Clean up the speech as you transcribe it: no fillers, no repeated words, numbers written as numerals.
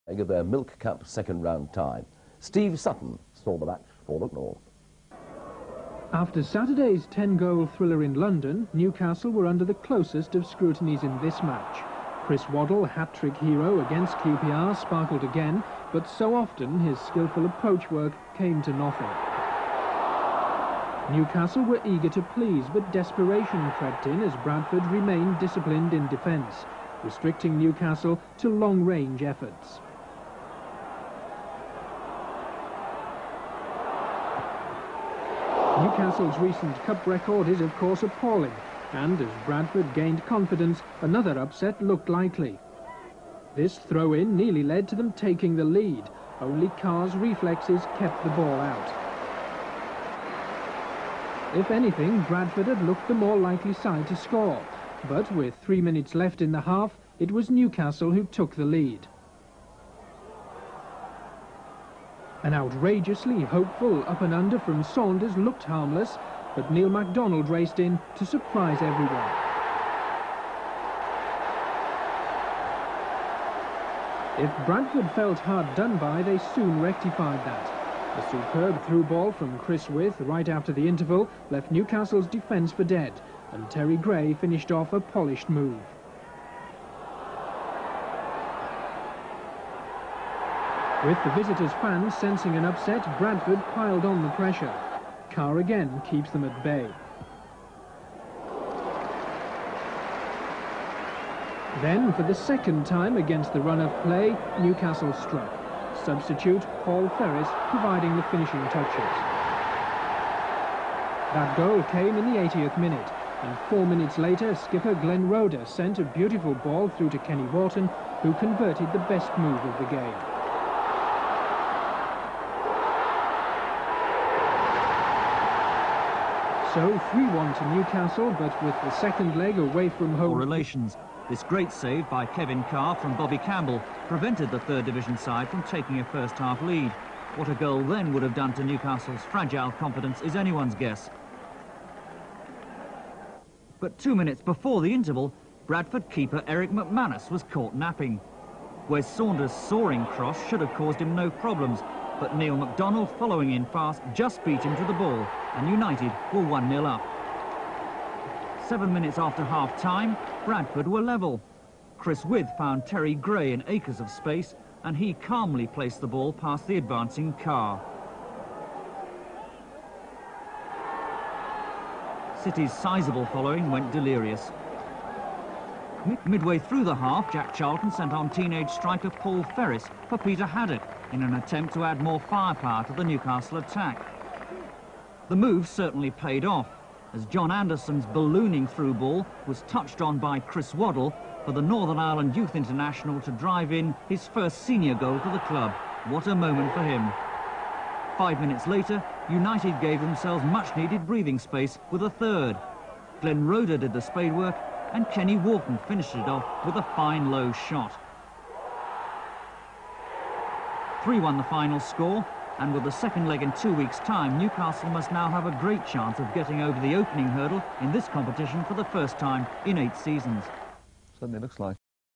of their Milk Cup second round tie. Steve Sutton saw the match for the North. After Saturday's 10-goal thriller in London, Newcastle were under the closest of scrutinies in this match. Chris Waddle, hat-trick hero against QPR, sparkled again, but so often his skillful approach work came to nothing. Newcastle were eager to please, but desperation crept in as Bradford remained disciplined in defence, restricting Newcastle to long-range efforts. Newcastle's recent cup record is of course appalling, and as Bradford gained confidence, another upset looked likely. This throw-in nearly led to them taking the lead. Only Carr's reflexes kept the ball out. If anything, Bradford had looked the more likely side to score, but with 3 minutes left in the half, it was Newcastle who took the lead. An outrageously hopeful up and under from Saunders looked harmless, but Neil MacDonald raced in to surprise everyone. If Bradford felt hard done by, they soon rectified that. A superb through ball from Chris With right after the interval left Newcastle's defence for dead, and Terry Gray finished off a polished move. With the visitors' fans sensing an upset, Bradford piled on the pressure. Carr again keeps them at bay. Then, for the second time against the run of play, Newcastle struck. Substitute Paul Ferris providing the finishing touches. That goal came in the 80th minute, and 4 minutes later, skipper Glenn Roeder sent a beautiful ball through to Kenny Wharton, who converted the best move of the game. So 3-1 to Newcastle, but with the second leg away from home. Relations. This great save by Kevin Carr from Bobby Campbell prevented the third division side from taking a first-half lead. What a goal then would have done to Newcastle's fragile confidence is anyone's guess. But 2 minutes before the interval, Bradford keeper Eric McManus was caught napping. Where Saunders' soaring cross should have caused him no problems, but Neil MacDonald, following in fast, just beat him to the ball, and United were 1-0 up. 7 minutes after half-time, Bradford were level. Chris With found Terry Gray in acres of space, and he calmly placed the ball past the advancing Carr. City's sizable following went delirious. Midway through the half, Jack Charlton sent on teenage striker Paul Ferris for Peter Haddock in an attempt to add more firepower to the Newcastle attack. The move certainly paid off, as John Anderson's ballooning through ball was touched on by Chris Waddle for the Northern Ireland Youth International to drive in his first senior goal for the club. What a moment for him. 5 minutes later, United gave themselves much-needed breathing space with a third. Glenn Roeder did the spade work, and Kenny Wharton finished it off with a fine low shot. 3-1 the final score, and with the second leg in 2 weeks' time, Newcastle must now have a great chance of getting over the opening hurdle in this competition for the first time in 8 seasons. Certainly looks like.